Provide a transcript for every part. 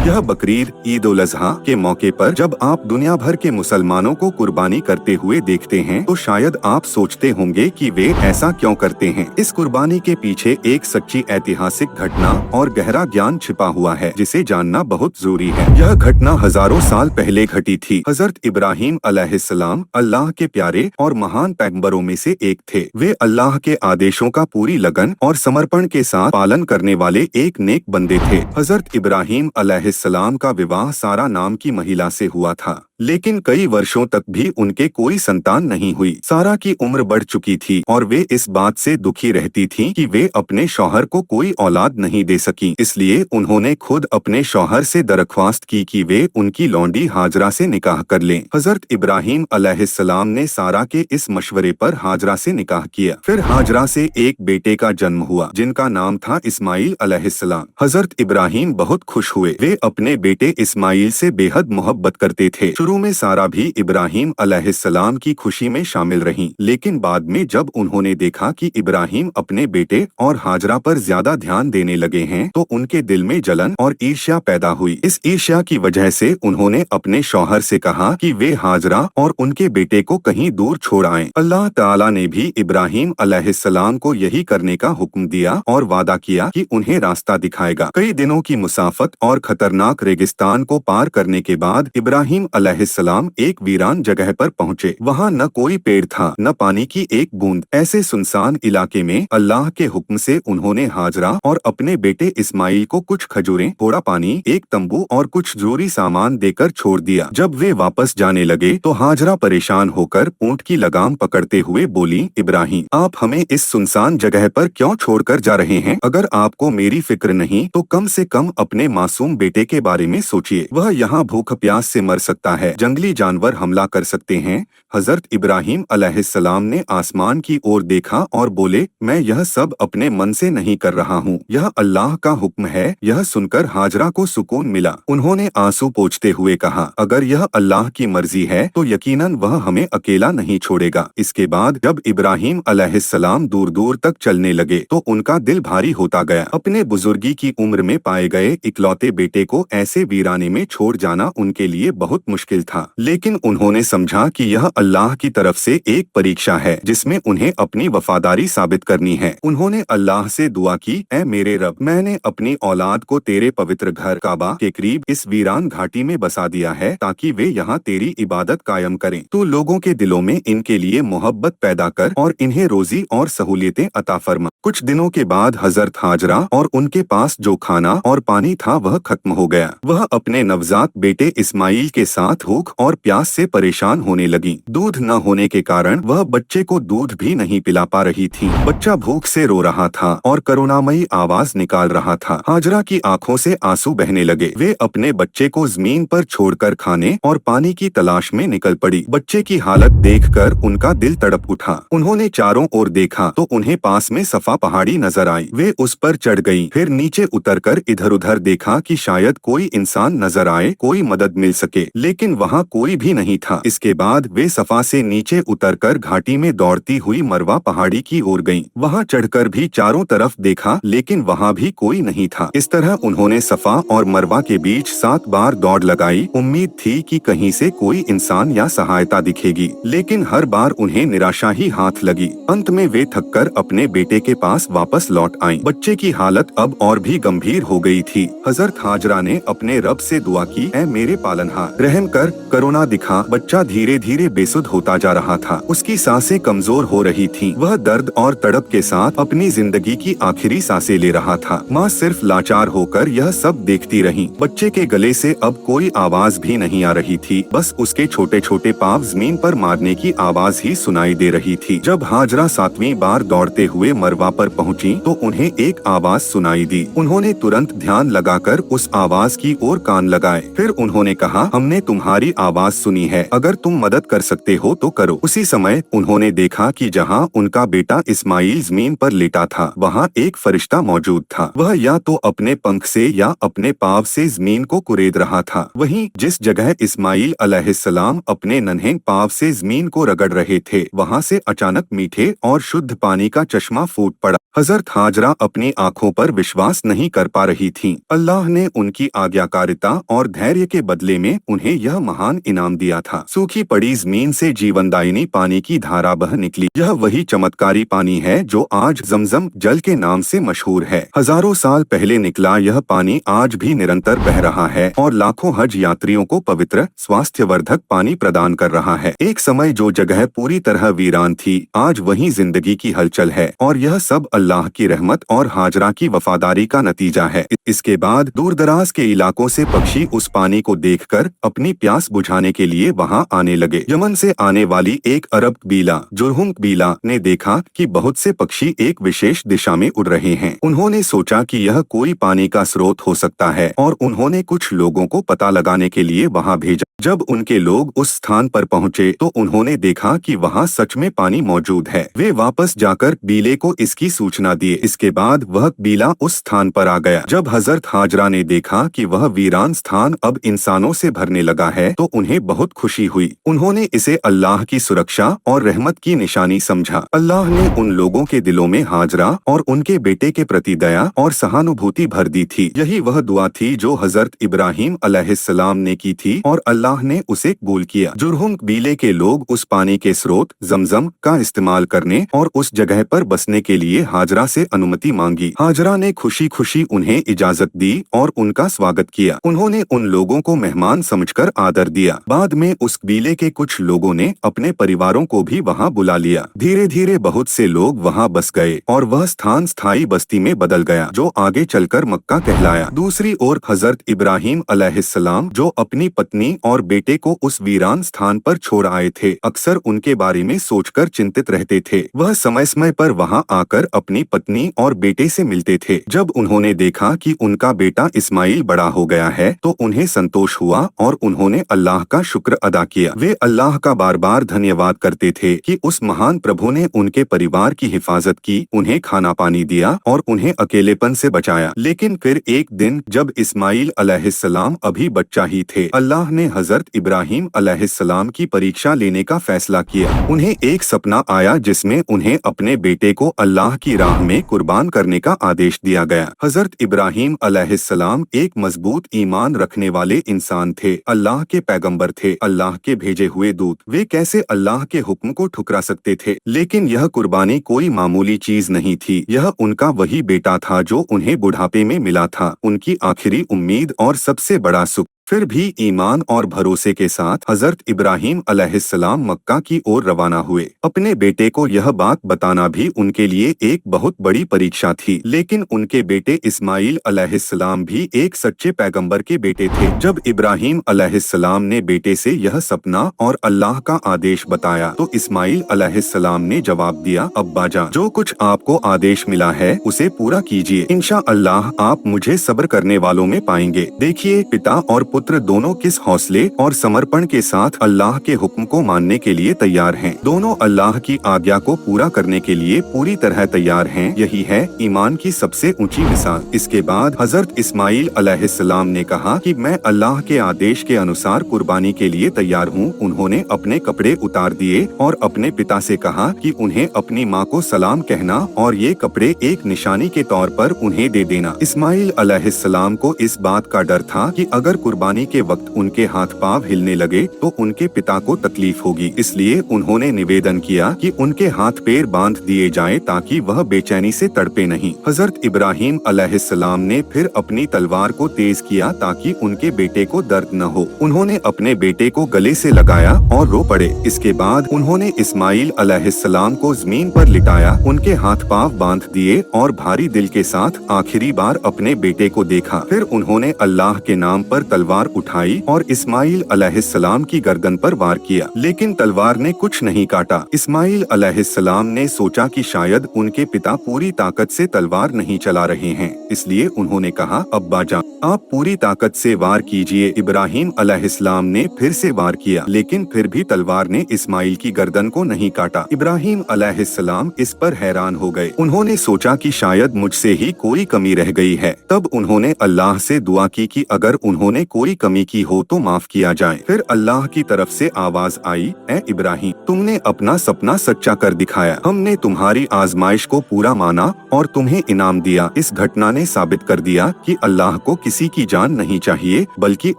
यह बकरीद ईद उल अजहा के मौके पर जब आप दुनिया भर के मुसलमानों को कुर्बानी करते हुए देखते हैं तो शायद आप सोचते होंगे कि वे ऐसा क्यों करते हैं। इस कुर्बानी के पीछे एक सच्ची ऐतिहासिक घटना और गहरा ज्ञान छिपा हुआ है जिसे जानना बहुत जरूरी है। यह घटना हजारों साल पहले घटी थी। हजरत इब्राहिम अलैहिस्सलाम अल्लाह के प्यारे और महान पैगंबरों में से एक थे। वे अल्लाह के आदेशों का पूरी लगन और समर्पण के साथ पालन करने वाले एक नेक बंदे थे। हजरत इब्राहिम अलैहिस्सलाम का विवाह सारा नाम की महिला से हुआ था, लेकिन कई वर्षों तक भी उनके कोई संतान नहीं हुई। सारा की उम्र बढ़ चुकी थी और वे इस बात से दुखी रहती थीं कि वे अपने शौहर को कोई औलाद नहीं दे सकी। इसलिए उन्होंने खुद अपने शौहर से दरख्वास्त की कि वे उनकी लौंडी हाजरा से निकाह कर लें। हजरत इब्राहिम अलैहिस्सलाम ने सारा के इस मशवरे पर हाजरा से निकाह किया। फिर हाजरा से एक बेटे का जन्म हुआ जिनका नाम था इस्माइल अलैहिस्सलाम। हजरत इब्राहिम बहुत खुश हुए। वे अपने बेटे इस्माइल से बेहद मोहब्बत करते थे। शुरू में सारा भी इब्राहिम अलैहिस्सलाम की खुशी में शामिल रहीं, लेकिन बाद में जब उन्होंने देखा कि इब्राहिम अपने बेटे और हाजरा पर ज्यादा ध्यान देने लगे हैं तो उनके दिल में जलन और ईर्ष्या पैदा हुई। इस ईर्ष्या की वजह से उन्होंने अपने शौहर से कहा कि वे हाजरा और उनके बेटे को कहीं दूर छोड़ आएं। अल्लाह ताला ने भी इब्राहिम अलैहिस्सलाम को यही करने का हुक्म दिया और वादा किया कि उन्हें रास्ता दिखाएगा। कई दिनों की मुसाफत और खतरनाक रेगिस्तान को पार करने के बाद इब्राहिम अलैहिस्सलाम एक वीरान जगह पर पहुँचे। वहाँ न कोई पेड़ था, न पानी की एक बूंद। ऐसे सुनसान इलाके में अल्लाह के हुक्म से उन्होंने हाजरा और अपने बेटे इस्माइल को कुछ खजूरें, थोड़ा पानी, एक तंबू और कुछ जरूरी सामान देकर छोड़ दिया। जब वे वापस जाने लगे तो हाजरा परेशान होकर ऊंट की लगाम पकड़ते हुए बोली, इब्राहिम, आप हमें इस सुनसान जगह पर क्यों छोड़कर जा रहे हैं? अगर आपको मेरी फिक्र नहीं तो कम से कम अपने मासूम बेटे के बारे में सोचिए। वह यहाँ भूख प्यास से मर सकता है, जंगली जानवर हमला कर सकते हैं। हजरत इब्राहिम अलैहिस्सलाम ने आसमान की ओर देखा और बोले, मैं यह सब अपने मन से नहीं कर रहा हूँ, यह अल्लाह का हुक्म है। यह सुनकर हाजरा को सुकून मिला। उन्होंने आंसू पोंछते हुए कहा, अगर यह अल्लाह की मर्जी है तो यकीनन वह हमें अकेला नहीं छोड़ेगा। इसके बाद जब इब्राहिम अलैहिस्सलाम दूर दूर तक चलने लगे तो उनका दिल भारी होता गया। अपने बुजुर्गी की उम्र में पाए गए इकलौते बेटे को ऐसे वीराने में छोड़ जाना उनके लिए बहुत मुश्किल था, लेकिन उन्होंने समझा कि यह अल्लाह की तरफ से एक परीक्षा है जिसमें उन्हें अपनी वफादारी साबित करनी है। उन्होंने अल्लाह से दुआ की, ऐ मेरे रब, मैंने अपनी औलाद को तेरे पवित्र घर काबा के करीब इस वीरान घाटी में बसा दिया है ताकि वे यहाँ तेरी इबादत कायम करें। तू लोगों के दिलों में इनके लिए मोहब्बत पैदा कर और इन्हें रोजी और सहूलियतें अता फरमा। कुछ दिनों के बाद हजरत हाजरा और उनके पास जो खाना और पानी था वह खत्म हो गया। वह अपने नवजात बेटे इस्माइल के साथ भूख और प्यास से परेशान होने लगी। दूध न होने के कारण वह बच्चे को दूध भी नहीं पिला पा रही थी। बच्चा भूख से रो रहा था और करुणामयी आवाज निकाल रहा था। हाजरा की आंखों से आंसू बहने लगे। वे अपने बच्चे को जमीन पर छोड़कर खाने और पानी की तलाश में निकल पड़ी। बच्चे की हालत देखकर उनका दिल तड़प उठा। उन्होंने चारों ओर देखा तो उन्हें पास में सफा पहाड़ी नजर आई। वे उस पर चढ़ गईं। फिर नीचे उतरकर इधर उधर देखा कि शायद कोई इंसान नजर आए, कोई मदद मिल सके, लेकिन वहाँ कोई भी नहीं था। इसके बाद वे सफा से नीचे उतरकर घाटी में दौड़ती हुई मरवा पहाड़ी की ओर गईं। वहाँ चढ़कर भी चारों तरफ देखा, लेकिन वहाँ भी कोई नहीं था। इस तरह उन्होंने सफा और मरवा के बीच 7 बार दौड़ लगाई। उम्मीद थी कि कहीं से कोई इंसान या सहायता दिखेगी, लेकिन हर बार उन्हें निराशा ही हाथ लगी। अंत में वे थककर अपने बेटे के पास वापस लौट आईं। बच्चे की हालत अब और भी गंभीर हो गई थी। हजरत हाजरा ने अपने रब से दुआ की, ऐ मेरे पालनहार, रहम कर, करुणा दिखा। बच्चा धीरे धीरे बेसुध होता जा रहा था। उसकी सांसें कमजोर हो रही थीं। वह दर्द और तड़प के साथ अपनी जिंदगी की आखिरी सांसें ले रहा था। माँ सिर्फ लाचार होकर यह सब देखती रही। बच्चे के गले से अब कोई आवाज भी नहीं आ रही थी, बस उसके छोटे छोटे पाँव जमीन पर मारने की आवाज ही सुनाई दे रही थी। जब हाजरा 7वीं बार दौड़ते हुए मरवा पर पहुँची तो उन्हें एक आवाज सुनाई दी। उन्होंने तुरंत ध्यान लगाकर उस आवाज की ओर कान लगाए। फिर उन्होंने कहा, हमने तुम्हारी आवाज सुनी है, अगर तुम मदद कर सकते हो तो करो। उसी समय उन्होंने देखा कि जहाँ उनका बेटा इस्माइल जमीन पर लेटा था वहाँ एक फरिश्ता मौजूद था। वह या तो अपने पंख से या अपने पाँव से जमीन को कुरेद रहा था। वहीं जिस जगह इस्माइल अलैहिस्सलाम अपने नन्हे पाँव से जमीन को रगड़ रहे थे वहाँ से अचानक मीठे और शुद्ध पानी का चश्मा फूट पड़ा। हजरत हाजरा अपनी आंखों पर विश्वास नहीं कर पा रही थीं। अल्लाह ने उनकी आज्ञाकारिता और धैर्य के बदले में उन्हें यह महान इनाम दिया था। सूखी पड़ी जमीन से जीवनदायिनी पानी की धारा बह निकली। यह वही चमत्कारी पानी है जो आज जमजम जल के नाम से मशहूर है। हजारों साल पहले निकला यह पानी आज भी निरंतर बह रहा है और लाखों हज यात्रियों को पवित्र स्वास्थ्यवर्धक पानी प्रदान कर रहा है। एक समय जो जगह पूरी तरह वीरान थी, आज वहीं जिंदगी की हलचल है और यह सब अल्लाह की रहमत और हाजरा की वफादारी का नतीजा है। इसके बाद दूर दराज के इलाकों से पक्षी उस पानी को देखकर अपनी प्यास बुझाने के लिए वहां आने लगे। यमन से आने वाली एक अरब कबीला जुरहुम कबीला ने देखा कि बहुत से पक्षी एक विशेष दिशा में उड़ रहे हैं। उन्होंने सोचा कि यह कोई पानी का स्रोत हो सकता है और उन्होंने कुछ लोगों को पता लगाने के लिए वहां भेजा। जब उनके लोग उस स्थान पर पहुंचे तो उन्होंने देखा कि वहां सच में पानी मौजूद है। वे वापस जाकर कबीले को इसकी सूचना दिए। इसके बाद वह कबीला उस स्थान पर आ गया। जब हजरत हाजरा ने देखा कि वह वीरान स्थान अब इंसानों से भरने लगा है तो उन्हें बहुत खुशी हुई। उन्होंने इसे अल्लाह की सुरक्षा और रहमत की निशानी समझा। अल्लाह ने उन लोगों के दिलों में हाजरा और उनके बेटे के प्रति दया और सहानुभूति भर दी थी। यही वह दुआ थी जो हजरत इब्राहिम अलैहिस्सलाम ने की थी और अल्लाह ने उसे कबूल किया। जुरहुम कबीले के लोग उस पानी के स्रोत जमजम का इस्तेमाल करने और उस जगह पर बसने के लिए हाजरा से अनुमति मांगी। हाजरा ने खुशी खुशी उन्हें इजाजत दी और उनका स्वागत किया। उन्होंने उन लोगों को मेहमान समझकर आदर दिया। बाद में उस कबीले के कुछ लोगों ने अपने परिवारों को भी वहां बुला लिया। धीरे धीरे बहुत से लोग वहां बस गए और वह स्थान स्थायी बस्ती में बदल गया जो आगे चलकर मक्का कहलाया। दूसरी ओर हजरत इब्राहिम अलैहिस्सलाम जो अपनी पत्नी और बेटे को उस वीरान स्थान पर छोड़ आए थे, अक्सर उनके बारे में सोचकर चिंतित रहते थे। वह समय समय पर वहां आकर अपनी पत्नी और बेटे से मिलते थे। जब उन्होंने देखा कि उनका बेटा इस्माइल बड़ा हो गया है तो उन्हें संतोष हुआ और उन्होंने अल्लाह का शुक्र अदा किया। वे अल्लाह का बार बार धन्यवाद करते थे कि उस महान प्रभु ने उनके परिवार की हिफाजत की, उन्हें खाना पानी दिया और उन्हें अकेलेपन से बचाया। लेकिन फिर एक दिन जब इस्माइल अलैहिस्सलाम अभी बच्चा ही थे, अल्लाह ने हजरत इब्राहिम अलैहिस्सलाम की परीक्षा लेने का फैसला किया। उन्हें एक सपना आया जिसमें उन्हें अपने बेटे को अल्लाह की राह में कुर्बान करने का आदेश दिया गया। हजरत इब्राहिम अलैहिस्सलाम एक मजबूत ईमान रखने वाले इंसान थे, अल्लाह के पैगंबर थे, अल्लाह के भेजे हुए दूत। वे कैसे अल्लाह के हुक्म को ठुकरा सकते थे? लेकिन यह कुर्बानी कोई मामूली चीज नहीं थी। यह उनका वही बेटा था जो उन्हें बुढ़ापे में मिला था, उनकी आखिरी उम्मीद और सबसे बड़ा सुख। फिर भी ईमान और भरोसे के साथ हजरत इब्राहिम अलैहिस्सलाम मक्का की ओर रवाना हुए। अपने बेटे को यह बात बताना भी उनके लिए एक बहुत बड़ी परीक्षा थी। लेकिन उनके बेटे इस्माइल अलैहिस्सलाम भी एक सच्चे पैगंबर के बेटे थे। जब इब्राहिम अलैहिस्सलाम ने बेटे से यह सपना और अल्लाह का आदेश बताया तो इस्माइल अलैहिस्सलाम ने जवाब दिया, अब्बा जान, जो कुछ आपको आदेश मिला है उसे पूरा कीजिए। इंशाअल्लाह आप मुझे सब्र करने वालों में पाएंगे। देखिए, पिता और पुत्र दोनों किस हौसले और समर्पण के साथ अल्लाह के हुक्म को मानने के लिए तैयार हैं। दोनों अल्लाह की आज्ञा को पूरा करने के लिए पूरी तरह तैयार हैं। यही है ईमान की सबसे ऊंची मिसाल। इसके बाद हजरत इस्माइल अलैहिस्सलाम ने कहा कि मैं अल्लाह के आदेश के अनुसार कुर्बानी के लिए तैयार हूँ। उन्होंने अपने कपड़े उतार दिए और अपने पिता से कहा कि उन्हें अपनी माँ को सलाम कहना और ये कपड़े एक निशानी के तौर पर उन्हें दे देना। इस्माइल अलैहिस्सलाम को इस बात का डर था कि अगर कुर्बानी के वक्त उनके हाथ पांव हिलने लगे तो उनके पिता को तकलीफ होगी। इसलिए उन्होंने निवेदन किया कि उनके हाथ पैर बांध दिए जाएं ताकि वह बेचैनी से तड़पे नहीं। हजरत इब्राहिम अलैहिस्सलाम ने फिर अपनी तलवार को तेज किया ताकि उनके बेटे को दर्द न हो। उन्होंने अपने बेटे को गले से लगाया और रो पड़े। इसके बाद उन्होंने इस्माइल अलैहिस्सलाम को जमीन पर लिटाया, उनके हाथ पांव बांध दिए और भारी दिल के साथ आखिरी बार अपने बेटे को देखा। फिर उन्होंने अल्लाह के नाम पर तलवार उठाई और इस्माइल अलैहिस्सलाम की गर्दन पर वार किया, लेकिन तलवार ने कुछ नहीं काटा। इस्माइल अलैहिस्सलाम ने सोचा कि शायद उनके पिता पूरी ताकत से तलवार नहीं चला रहे हैं, इसलिए उन्होंने कहा, अब्बा जान, आप पूरी ताकत से वार कीजिए। इब्राहिम अलैहिस्सलाम ने फिर से वार किया, लेकिन फिर भी तलवार ने इस्माइल की गर्दन को नहीं काटा। इब्राहिम अलैहिस्सलाम इस पर हैरान हो गए। उन्होंने सोचा कि शायद मुझसे ही कोई कमी रह गई है। तब उन्होंने अल्लाह से दुआ की कि अगर उन्होंने कोई कमी की हो तो माफ किया जाए। फिर अल्लाह की तरफ से आवाज आई, ए इब्राहिम, तुमने अपना सपना सच्चा कर दिखाया, हमने तुम्हारी आजमाइश को पूरा माना और तुम्हें इनाम दिया। इस घटना ने साबित कर दिया कि अल्लाह को किसी की जान नहीं चाहिए बल्कि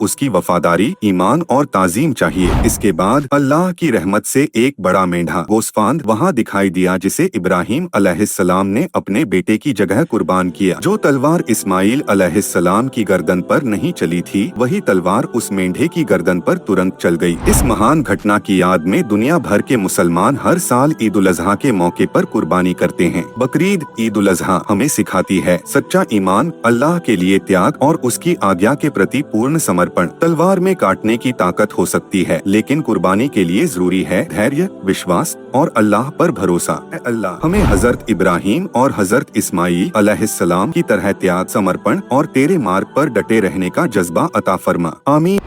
उसकी वफादारी, ईमान और ताजीम चाहिए। इसके बाद अल्लाह की रहमत से एक बड़ा मेंढा गोस्फांद वहाँ दिखाई दिया जिसे इब्राहिम अलैहिस्सलाम ने अपने बेटे की जगह कुर्बान किया। जो तलवार इस्माइल अलैहिस्सलाम की गर्दन पर नहीं चली थी, वही तलवार उस मेंढे की गर्दन पर तुरंत चल गई। इस महान घटना की याद में दुनिया भर के मुसलमान हर साल ईद उल अजहा के मौके पर कुर्बानी करते हैं। बकरीद ईद उल अजहा हमें सिखाती है सच्चा ईमान, अल्लाह के लिए त्याग और उसकी आज्ञा के प्रति पूर्ण समर्पण। तलवार में काटने की ताकत हो सकती है, लेकिन कुर्बानी के लिए जरूरी है धैर्य, विश्वास और अल्लाह पर भरोसा। अल्लाह हमें हजरत इब्राहिम और हजरत इस्माइल अलैहिस्सलाम की तरह त्याग, समर्पण और तेरे मार्ग पर डटे रहने का जज्बा अता फरमा। आमीन।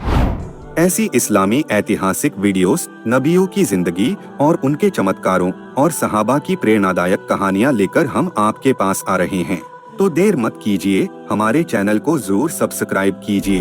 ऐसी इस्लामी ऐतिहासिक वीडियोस, नबियों की जिंदगी और उनके चमत्कारों और सहाबा की प्रेरणादायक कहानियां लेकर हम आपके पास आ रहे हैं, तो देर मत कीजिए, हमारे चैनल को जरूर सब्सक्राइब कीजिए।